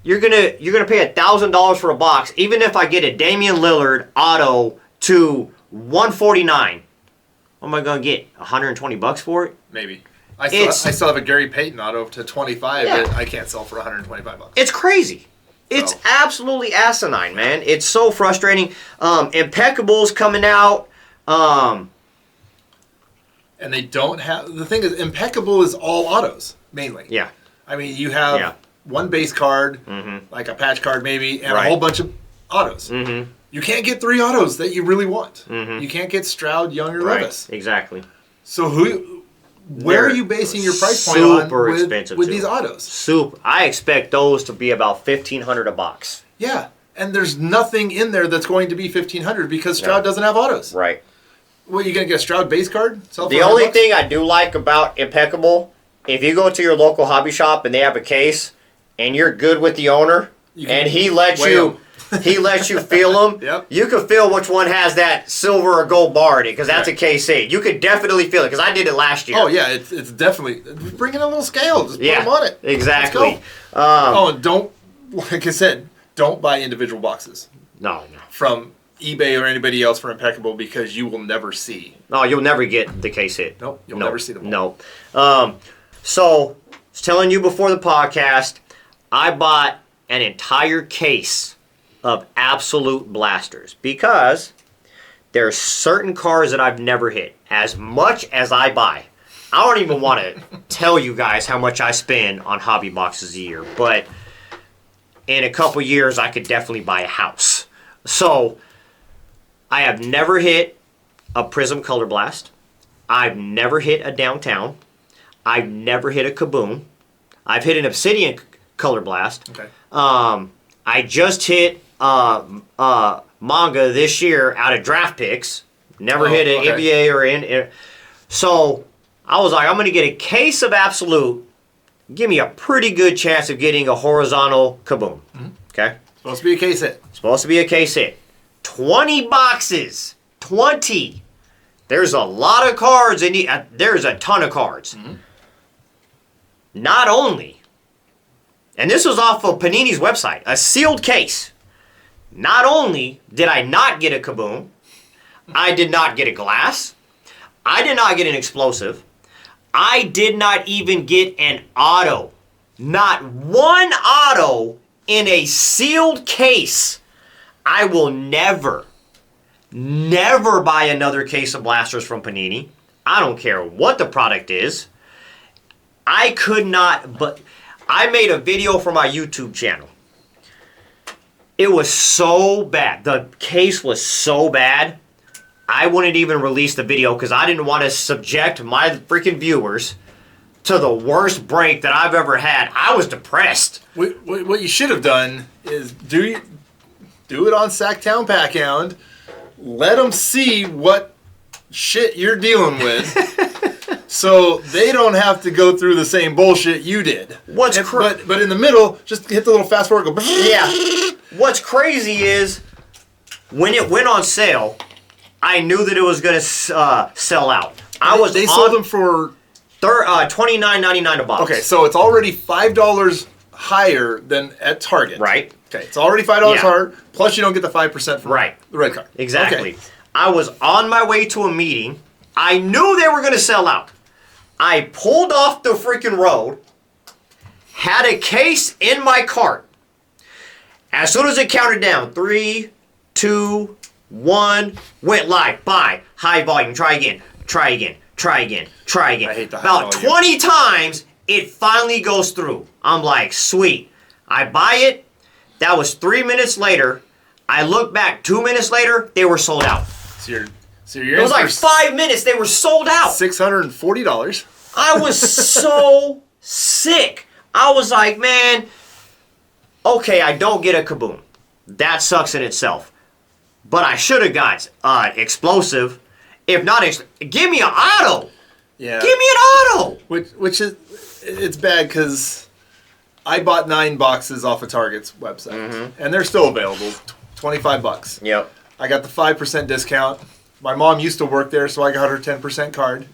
you're gonna pay $1,000 for a box. Even if I get a Damian Lillard auto to 149, what am I gonna get? $120 for it? Maybe. I still have a Gary Payton auto to 25 that I can't sell for $125. It's crazy. It's absolutely asinine, man. It's so frustrating. Impeccables coming out. And they don't have... The thing is, Impeccable is all autos, mainly. Yeah. I mean, you have one base card, like a patch card maybe, and a whole bunch of autos. You can't get 3 autos that you really want. You can't get Stroud, Young, or Levis. Exactly. So where are you basing your price point on with these autos? Super. I expect those to be about $1,500 a box. Yeah, and there's nothing in there that's going to be $1,500 because Stroud doesn't have autos. Right. What, are you going to get a Stroud base card? The only thing I do like about Impeccable, if you go to your local hobby shop and they have a case and you're good with the owner and he lets you feel them, you can feel which one has that silver or gold bar in it, because that's a KC. You could definitely feel it, because I did it last year. Oh, yeah, it's definitely... Bring in a little scale. Just put them on it. Exactly. And don't, like I said, don't buy individual boxes. No. From eBay or anybody else for Impeccable, because you will never see. No, you'll never get the case hit. Nope, you'll never see them. No. So, I was telling you before the podcast, I bought an entire case of absolute blasters, because there are certain cars that I've never hit. As much as I buy, I don't even want to tell you guys how much I spend on hobby boxes a year, but in a couple years, I could definitely buy a house. So, I have never hit a Prizm Color Blast. I've never hit a Downtown. I've never hit a Kaboom. I've hit an Obsidian Color Blast. Okay. I just hit manga this year out of draft picks. Never hit an NBA or in. So I was like, I'm going to get a case of Absolute. Give me a pretty good chance of getting a horizontal Kaboom. Mm-hmm. Okay? Supposed to be a case hit. Supposed to be a case hit. 20 boxes. 20. There's a lot of cards. There's a ton of cards. Mm-hmm. Not only, and this was off of Panini's website, a sealed case. Not only did I not get a Kaboom, I did not get a glass, I did not get an explosive, I did not even get an auto. Not one auto in a sealed case. I will never buy another case of blasters from Panini. I don't care what the product is. I could not, but I made a video for my YouTube channel. It was so bad. The case was so bad, I wouldn't even release the video because I didn't want to subject my freaking viewers to the worst break that I've ever had. I was depressed. What you should have done is do it on Sacktown Pack Hound. Let them see what shit you're dealing with. So they don't have to go through the same bullshit you did. But in the middle, just hit the little fast forward. Go. Yeah. What's crazy is when it went on sale, I knew that it was going to sell out. They sold them for $29.99 a box. Okay, so it's already $5 higher than at Target. Right. Okay, it's already $5 higher. Plus, you don't get the 5% from the red card. Exactly. Okay. I was on my way to a meeting. I knew they were going to sell out. I pulled off the freaking road, had a case in my cart. As soon as it counted down, 3, 2, 1, went live. Buy. High volume. Try again. Try again. Try again. Try again. I hate the high About volume. 20 times, it finally goes through. I'm like, sweet. I buy it. That was 3 minutes later. I look back 2 minutes later, they were sold out. So you're It was like 5 minutes, they were sold out. $640. I was so sick. I was like, man, okay, I don't get a Kaboom. That sucks in itself. But I should have got explosive. If not, give me an auto. Yeah. Give me an auto. Which is, it's bad because I bought 9 boxes off of Target's website. And they're still available. $25. Yep. I got the 5% discount. My mom used to work there, so I got her 10% card.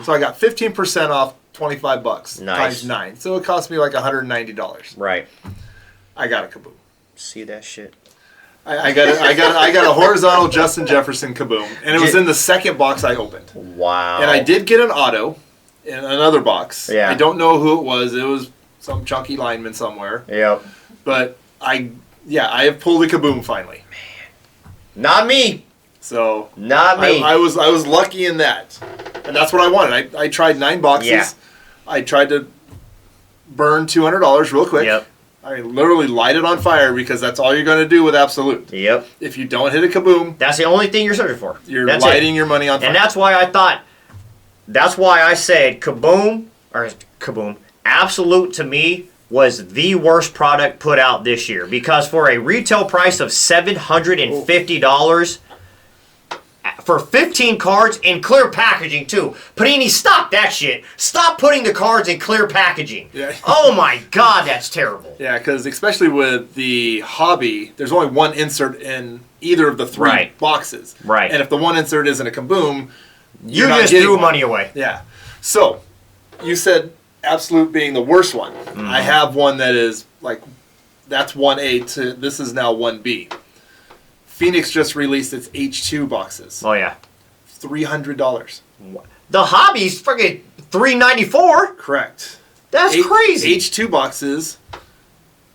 So I got 15% off $25 Nice. times 9. So it cost me like $190. Right. I got a Kaboom. See that shit? I got a horizontal Justin Jefferson Kaboom, and it was in the second box I opened. Wow. And I did get an auto in another box. Yeah. I don't know who it was. It was some chunky lineman somewhere. Yep. But I have pulled a Kaboom finally. Not me. So Not me. I was lucky in that, and that's what I wanted. I tried 9 boxes. Yeah. I tried to burn $200 real quick. Yep. I mean, literally light it on fire because that's all you're going to do with Absolute. Yep. If you don't hit a Kaboom, That's the only thing you're searching for. you're That's lighting it. your money on fire. And that's why I said Kaboom, Absolute to me was the worst product put out this year. Because for a retail price of $750, for 15 cards in clear packaging too. Panini, stop that shit. Stop putting the cards in clear packaging. Yeah. Oh my God, that's terrible. Yeah, because especially with the hobby, there's only one insert in either of the 3 boxes. Right. And if the one insert isn't a Kaboom, You not just getting threw one. money away. Yeah. So, you said Absolute being the worst one. I have one that is like, that's 1A to, this is now 1B. Phoenix just released its H2 boxes. Oh yeah. $300. The hobby's freaking $394. Correct. That's crazy. H2 boxes,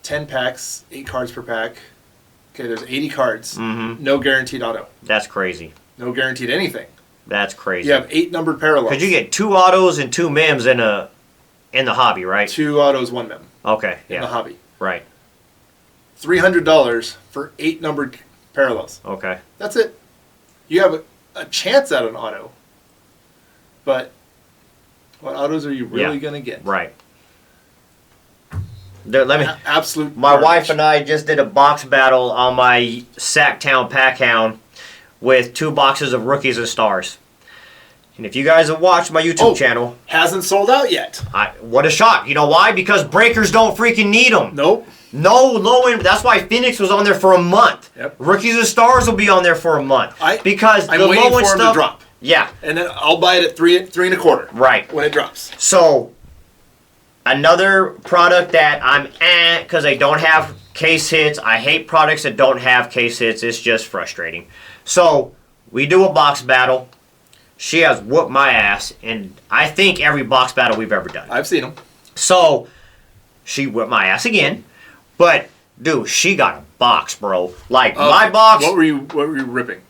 10 packs, 8 cards per pack. Okay, there's 80 cards. No guaranteed auto. That's crazy. No guaranteed anything. That's crazy. You have 8 numbered parallels. Because you get 2 autos and 2 mems in a In the hobby, right? 2 autos, 1 mem. Okay, In the hobby. Right. $300 for 8 numbered parallels. Okay. That's it. You have a chance at an auto. But what autos are you really going to get? Right. Let me. Absolute. My garbage. wife and I just did a box battle on my Sacktown Pack Hound with 2 boxes of Rookies and Stars. And if you guys have watched my YouTube channel, hasn't sold out yet. What a shock! You know why? Because breakers don't freaking need them. Nope. No low end. That's why Phoenix was on there for a month. Yep. Rookies and Stars will be on there for a month. Because I'm the waiting low end for them stuff. to drop. Yeah. And then I'll buy it at 3 3.25. Right. When it drops. So another product that I'm because they don't have case hits. I hate products that don't have case hits. It's just frustrating. So we do a box battle. She has whooped my ass, and I think every box battle we've ever done. I've seen them. So she whipped my ass again, but dude, she got a box, bro. Like my box. What were you ripping?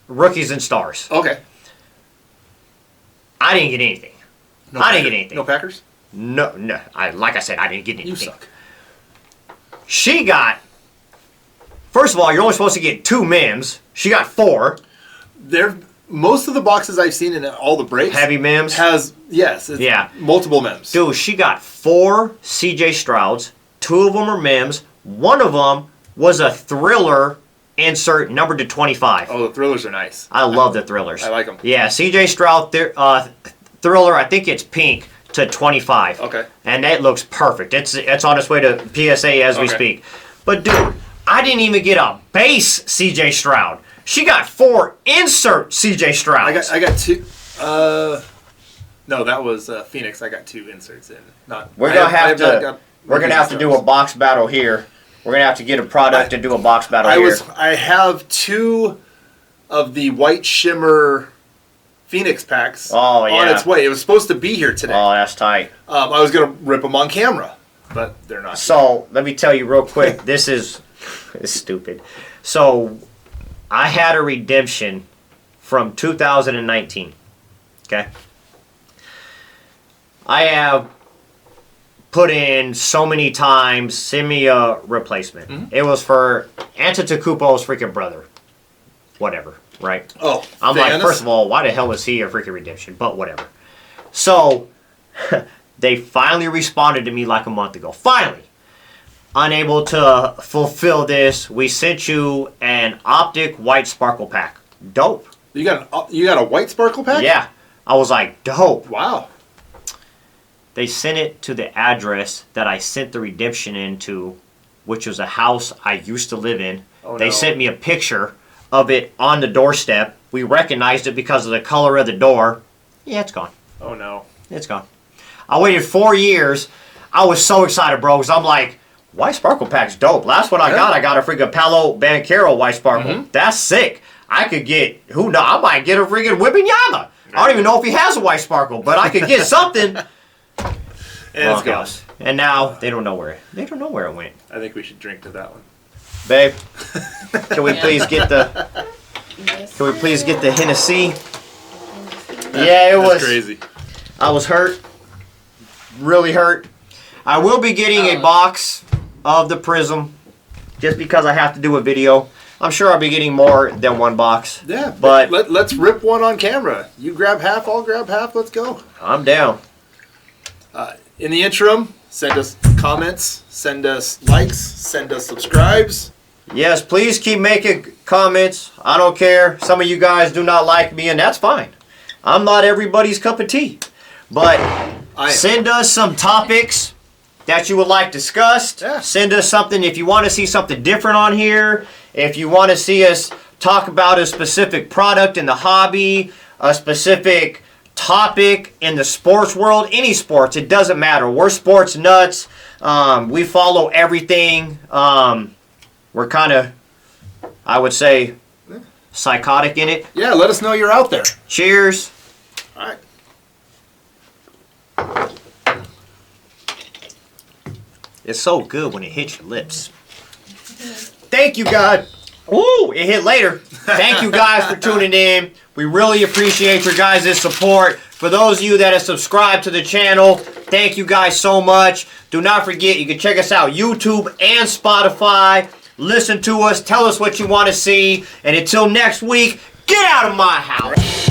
Rookies and Stars. Okay. I didn't get anything. I didn't get anything. No Packers? No. Like I said, I didn't get anything. You suck. She got. First of all, you're only supposed to get 2 mems. She got 4. Most of the boxes I've seen in all the breaks Heavy mems. Multiple mems. Dude, she got 4 CJ Strouds. 2 of them are mems. One of them was a Thriller insert numbered to 25. Oh, the Thrillers are nice. I love the Thrillers. I like them. Yeah, CJ Stroud Thriller. I think it's pink to 25. Okay. And that looks perfect. It's on its way to PSA as we speak. But dude, I didn't even get a base CJ Stroud. She got 4 insert CJ Strouds. I got 2. No, that was Phoenix. I got 2 inserts in. We're gonna have to do a box battle here. We're gonna have to get a product and do a box battle here. I have 2 of the white shimmer Phoenix packs on its way. It was supposed to be here today. Oh, that's tight. I was gonna rip them on camera, but they're not. So let me tell you real quick. This is stupid. So I had a redemption from 2019. Okay. I have put in so many times, send me a replacement. Mm-hmm. It was for Antetokounmpo's freaking brother. Whatever, right? Oh, I'm like, first of all, why the hell was he a freaking redemption? But whatever. So they finally responded to me like a month ago. Finally. Unable to fulfill this, we sent you an optic white sparkle pack. Dope. You got a white sparkle pack? Yeah. I was like, dope. Wow. They sent it to the address that I sent the redemption into, which was a house I used to live in. Oh, they no. sent me a picture of it on the doorstep. We recognized it because of the color of the door. Yeah, it's gone. Oh, no. It's gone. I waited 4 years. I was so excited, bro, because I'm like, white sparkle pack's dope. Last one I got a freaking Paolo Banchero white sparkle. Mm-hmm. That's sick. I could get, I might get a freaking Wembanyama. I don't even know if he has a white sparkle, but I could get something. And it's gone. And now they don't know where it went. I think we should drink to that one. Babe, can we please get the Hennessy? Yeah, it was crazy. I was hurt. Really hurt. I will be getting a box of the Prizm just because I have to do a video. I'm sure I'll be getting more than 1 box. Yeah, but let's rip one on camera. You grab half, I'll grab half. Let's go. I'm down. In the interim, send us comments, send us likes, send us subscribes. Yes, please keep making comments. I don't care. Some of you guys do not like me, and that's fine. I'm not everybody's cup of tea. But send us some topics that you would like discussed. Yeah. Send us something if you want to see something different on here. If you want to see us talk about a specific product in the hobby, a specific topic in the sports world, any sports, it doesn't matter. We're sports nuts. We follow everything. We're kind of, I would say, psychotic in it. Yeah, let us know you're out there. Cheers. All right. It's so good when it hits your lips. Thank you, God. Ooh, it hit later. Thank you guys for tuning in. We really appreciate your guys' support. For those of you that have subscribed to the channel, Thank you guys so much. Do not forget, you can check us out YouTube and Spotify. Listen to us. Tell us what you want to see. And until next week, get out of my house.